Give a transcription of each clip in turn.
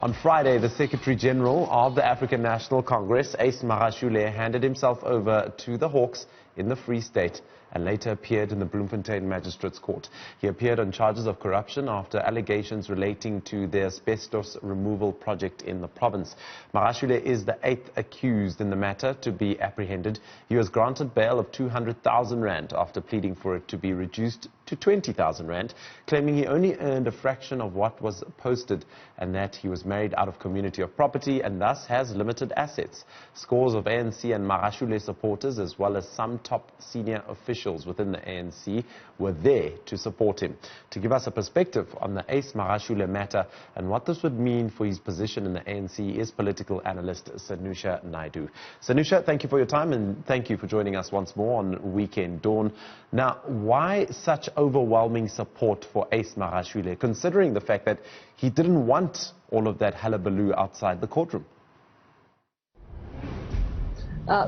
On Friday, the Secretary-General of the African National Congress, Ace Magashule, handed himself over to the Hawks in the Free State and later appeared in the Bloemfontein Magistrate's Court. He appeared on charges of corruption after allegations relating to the asbestos removal project in the province. Magashule is the 8th accused in the matter to be apprehended. He was granted bail of 200,000 rand after pleading for it to be reduced to 20,000 rand, claiming he only earned a fraction of what was posted and that he was married out of community of property and thus has limited assets. Scores of ANC and Magashule supporters, as well as some top senior officials within the ANC, were there to support him. To give us a perspective on the Ace Magashule matter and what this would mean for his position in the ANC is political analyst Sanusha Naidu. Sanusha, thank you for your time and thank you for joining us once more on Weekend Dawn. Now, why such overwhelming support for Ace Magashule, considering the fact that he didn't want all of that hullabaloo outside the courtroom?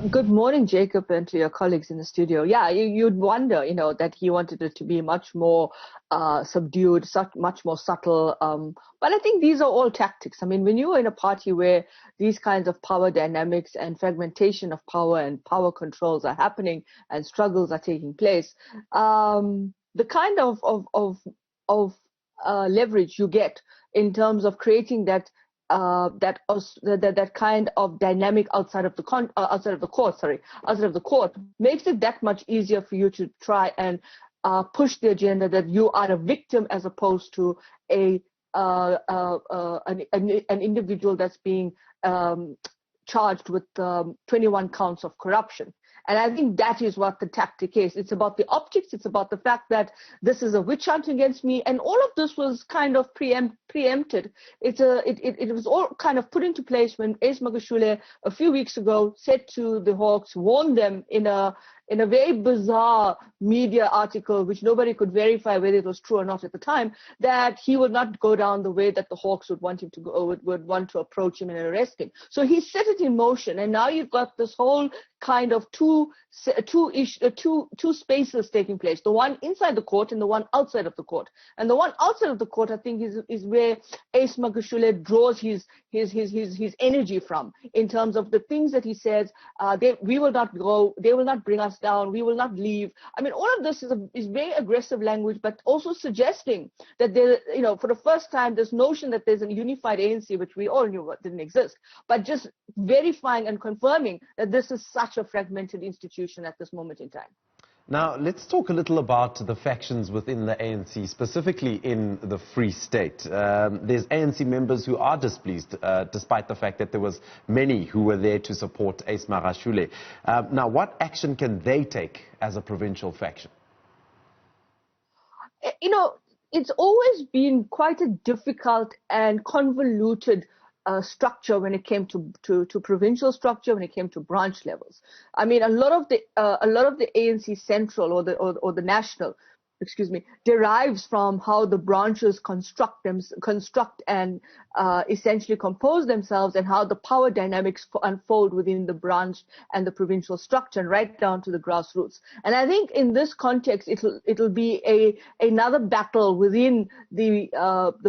Good morning, Jacob, and to your colleagues in the studio. Yeah, you'd wonder, that he wanted it to be much more subdued, much more subtle. But I think these are all tactics. I mean, when you're in a party where these kinds of power dynamics and fragmentation of power and power controls are happening and struggles are taking place, the kind of leverage you get in terms of creating that kind of dynamic outside of the court makes it that much easier for you to try and push the agenda that you are a victim as opposed to an individual that's being charged with 21 counts of corruption. And I think that is what the tactic is. It's about the optics. It's about the fact that this is a witch hunt against me. And all of this was kind of preempted. It was all kind of put into place when Ace Magashule a few weeks ago said to the Hawks, warned them in a very bizarre media article, which nobody could verify whether it was true or not at the time, that he would not go down the way that the Hawks would want him to go, would want to approach him and arrest him. So he set it in motion, and now you've got this whole kind of two spaces taking place, the one inside the court and the one outside of the court. And the one outside of the court, I think, is where Ace Magashule draws his energy from, in terms of the things that he says. We will not go, they will not bring us down, we will not leave. I mean, all of this is very aggressive language, but also suggesting that there, for the first time, this notion that there's a unified ANC, which we all knew didn't exist, but just verifying and confirming that this is such a fragmented institution at this moment in time. Now, let's talk a little about the factions within the ANC, specifically in the Free State. There's ANC members who are displeased, despite the fact that there was many who were there to support Ace Magashule. Now, what action can they take as a provincial faction? It's always been quite a difficult and convoluted structure when it came to provincial structure, when it came to branch levels. I mean, a lot of the ANC central or the national, derives from how the branches construct and essentially compose themselves, and how the power dynamics unfold within the branch and the provincial structure, and right down to the grassroots. And I think in this context, it'll be another battle within the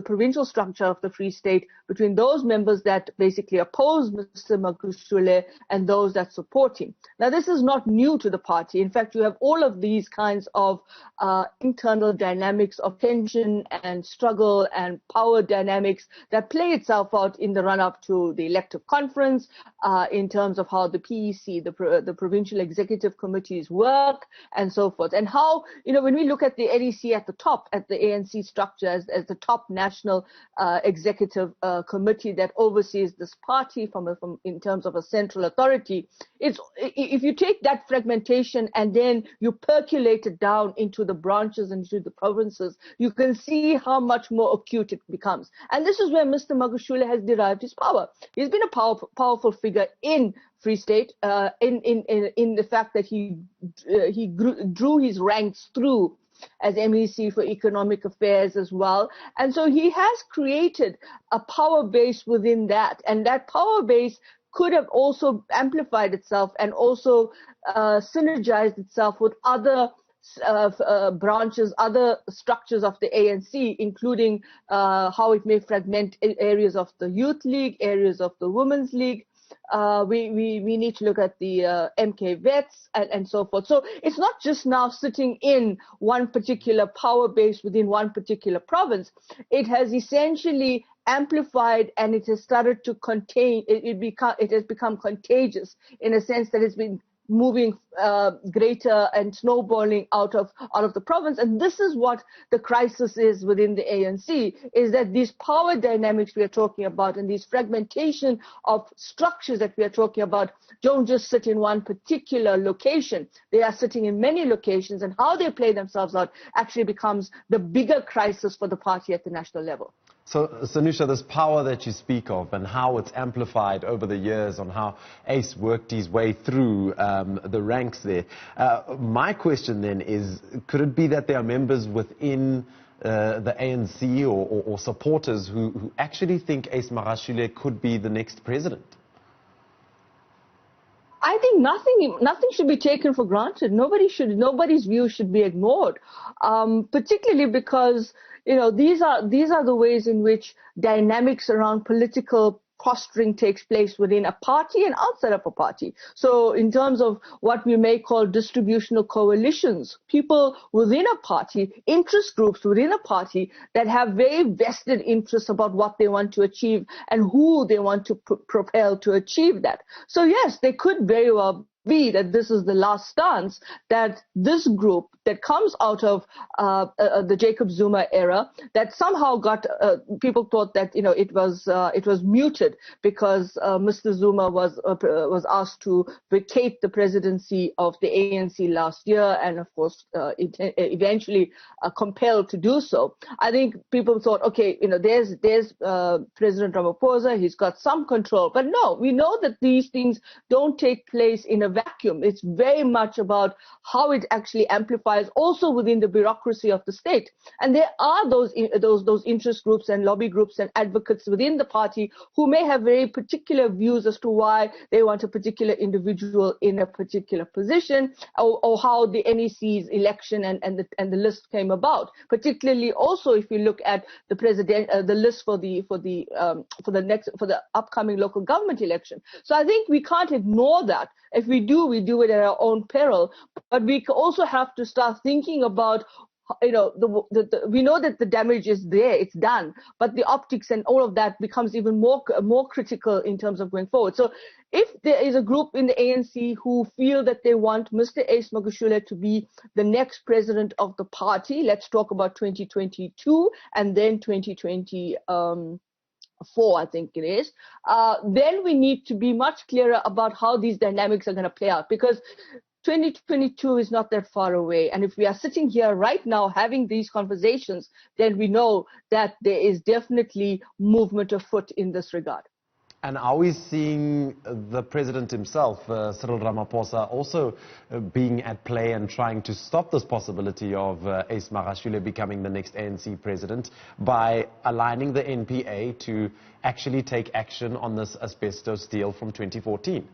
provincial structure of the Free State between those members that basically oppose Mr. Magashule and those that support him. Now, this is not new to the party. In fact, you have all of these kinds of internal dynamics of tension and struggle and power dynamics that play itself out in the run-up to the elective conference, in terms of how the PEC, the Provincial Executive Committees work, and so forth. And how, when we look at the NEC at the top, at the ANC structure as the top national executive committee that oversees this party from in terms of a central authority, if you take that fragmentation and then you percolate it down into the branches and into the provinces, you can see how much more acute it becomes. And this is where Mr. Magashule has derived his power. He's been a powerful figure in Free State, in the fact that he drew his ranks through as MEC for Economic Affairs as well. And so he has created a power base within that, and that power base could have also amplified itself and also synergized itself with other branches, other structures of the ANC, including how it may fragment areas of the Youth League, areas of the Women's League. We need to look at the MK vets and so forth. So it's not just now sitting in one particular power base within one particular province. It has essentially amplified, and it has started to contain. It has become contagious in a sense that it's been moving greater and snowballing out of the province. And this is what the crisis is within the ANC, is that these power dynamics we are talking about and these fragmentation of structures that we are talking about don't just sit in one particular location. They are sitting in many locations, and how they play themselves out actually becomes the bigger crisis for the party at the national level. So, Sanusha, this power that you speak of and how it's amplified over the years on how Ace worked his way through the ranks there. My question then is, could it be that there are members within the ANC or supporters who actually think Ace Magashule could be the next president? I think nothing should be taken for granted. Nobody's view should be ignored, particularly because these are the ways in which dynamics around political posturing takes place within a party and outside of a party. So in terms of what we may call distributional coalitions, people within a party, interest groups within a party that have very vested interests about what they want to achieve and who they want to propel to achieve that. So yes, they could very well be that this is the last stance, that this group that comes out of the Jacob Zuma era, that somehow got people thought that it was muted because Mr. Zuma was asked to vacate the presidency of the ANC last year, and of course eventually compelled to do so. I think people thought, okay, there's President Ramaphosa, he's got some control, but no, we know that these things don't take place in a vacuum. It's very much about how it actually amplifies also within the bureaucracy of the state. And there are those interest groups and lobby groups and advocates within the party who may have very particular views as to why they want a particular individual in a particular position, or how the NEC's election and the list came about. Particularly also if you look at the list for the upcoming local government election. So I think we can't ignore that. If we do, we do it at our own peril. But we also have to start thinking about, we know that the damage is there, it's done, but the optics and all of that becomes even more critical in terms of going forward. So if there is a group in the ANC who feel that they want Mr. Ace Magashule to be the next president of the party, let's talk about 2022 and then 2024, I think it is, then we need to be much clearer about how these dynamics are going to play out, because 2022 is not that far away. And if we are sitting here right now having these conversations, then we know that there is definitely movement afoot in this regard. And are we seeing the president himself, Cyril Ramaphosa, also being at play and trying to stop this possibility of Ace Magashule becoming the next ANC president by aligning the NPA to actually take action on this asbestos deal from 2014?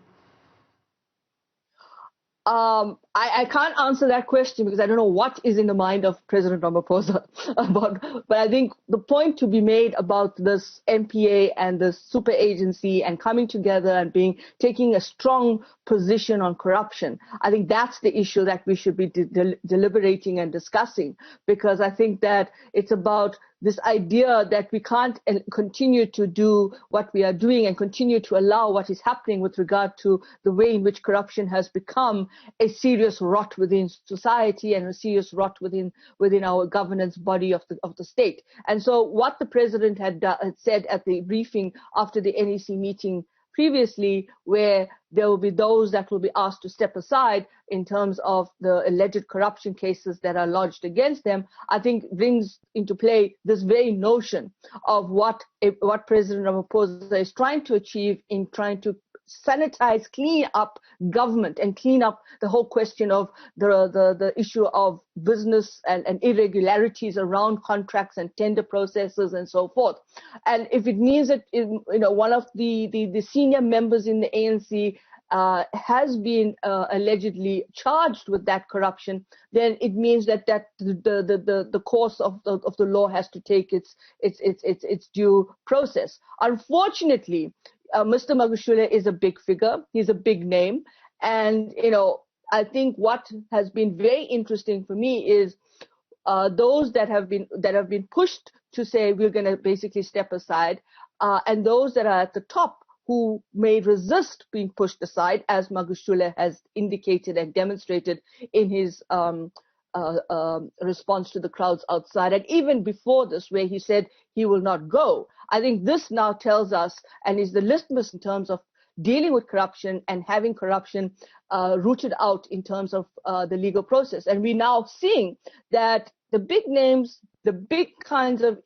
I can't answer that question because I don't know what is in the mind of President Ramaphosa but I think the point to be made about this MPA and the super agency and coming together and taking a strong position on corruption, I think that's the issue that we should be deliberating and discussing, because I think that it's about this idea that we can't continue to do what we are doing and continue to allow what is happening with regard to the way in which corruption has become a serious rot within society and a serious rot within our governance body of the state. And so what the president had said at the briefing after the NEC meeting previously, where there will be those that will be asked to step aside in terms of the alleged corruption cases that are lodged against them, I think brings into play this very notion of what President Ramaphosa is trying to achieve in trying to sanitize, clean up government and clean up the whole question of the issue of business and irregularities around contracts and tender processes and so forth. And if it means that one of the senior members in the ANC has been allegedly charged with that corruption, then it means that the course of the law has to take its due process. Unfortunately, Mr. Magashule is a big figure. He's a big name, and I think what has been very interesting for me is those that have been pushed to say we're going to basically step aside, and those that are at the top who may resist being pushed aside, as Magashule has indicated and demonstrated in his response to the crowds outside, and even before this, where he said he will not go. I think this now tells us and is the litmus in terms of dealing with corruption and having corruption rooted out in terms of the legal process. And we're now seeing that the big names, the big kinds of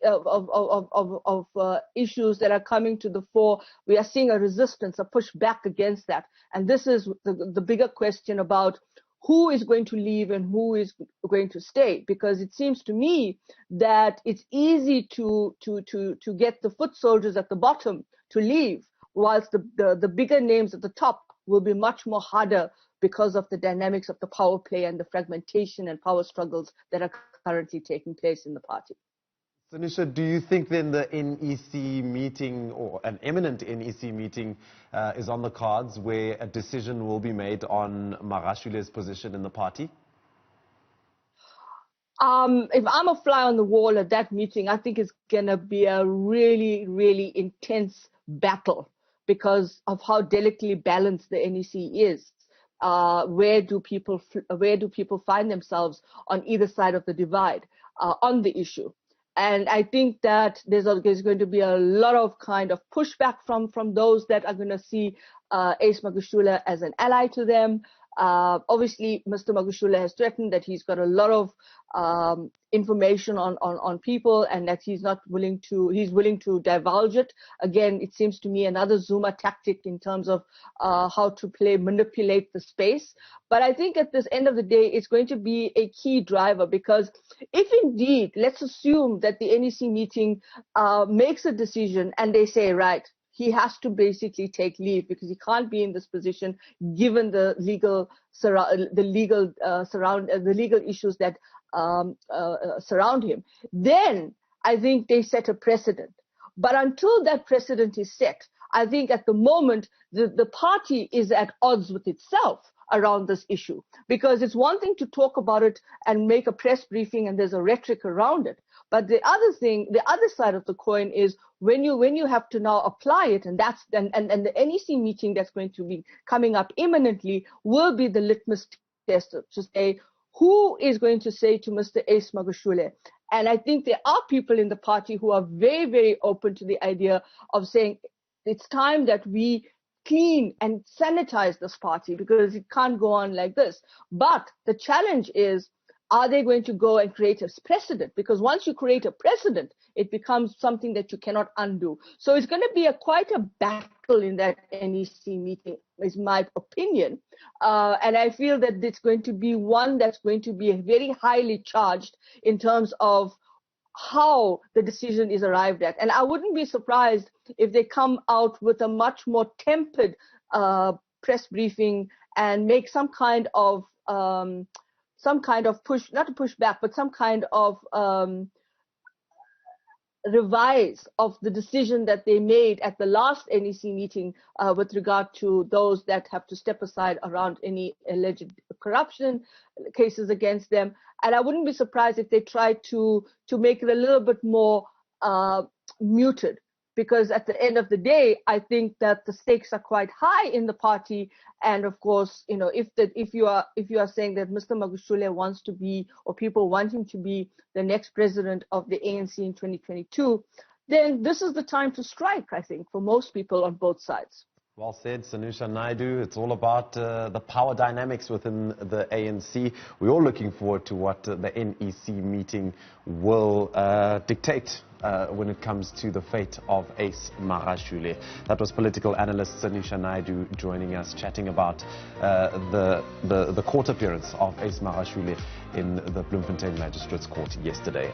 issues that are coming to the fore, we are seeing a resistance, a push back against that. And this is the bigger question about who is going to leave and who is going to stay, because it seems to me that it's easy to get the foot soldiers at the bottom to leave, whilst the bigger names at the top will be much more harder because of the dynamics of the power play and the fragmentation and power struggles that are currently taking place in the party. Sanusha, do you think then the NEC meeting, or an imminent NEC meeting, is on the cards where a decision will be made on Magashule's position in the party? If I'm a fly on the wall at that meeting, I think it's going to be a really, really intense battle because of how delicately balanced the NEC is. Where do people find themselves on either side of the divide on the issue? And I think that there's going to be a lot of kind of pushback from those that are going to see Ace Magashule as an ally to them. Obviously, Mr. Magashule has threatened that he's got a lot of information on people, and that he's willing to divulge it. Again, it seems to me another Zuma tactic in terms of how to manipulate the space. But I think at this end of the day, it's going to be a key driver, because if indeed, let's assume that the NEC meeting makes a decision and they say, right, he has to basically take leave because he can't be in this position given the legal issues that surround him. Then I think they set a precedent. But until that precedent is set, I think at the moment the party is at odds with itself around this issue, because it's one thing to talk about it and make a press briefing and there's a rhetoric around it. But the other side of the coin is when you have to now apply it, and the NEC meeting that's going to be coming up imminently will be the litmus test to say who is going to say to Mr. Ace Magashule. And I think there are people in the party who are very, very open to the idea of saying it's time that we clean and sanitize this party because it can't go on like this. But the challenge is, are they going to go and create a precedent? Because once you create a precedent, it becomes something that you cannot undo. So it's going to be quite a battle in that NEC meeting, is my opinion. And I feel that it's going to be one that's going to be very highly charged in terms of how the decision is arrived at. And I wouldn't be surprised if they come out with a much more tempered press briefing and make some kind of push, not to push back, but some kind of revise of the decision that they made at the last NEC meeting with regard to those that have to step aside around any alleged corruption cases against them. And I wouldn't be surprised if they try to make it a little bit more muted, because at the end of the day, I think that the stakes are quite high in the party. And of course, if you are saying that Mr. Magashule wants to be, or people want him to be, the next president of the ANC in 2022, then this is the time to strike, I think, for most people on both sides. Well said, Sanusha Naidu. It's all about the power dynamics within the ANC. We're all looking forward to what the NEC meeting will dictate when it comes to the fate of Ace Magashule. That was political analyst Sanusha Naidu joining us, chatting about the court appearance of Ace Magashule in the Bloemfontein Magistrate's Court yesterday.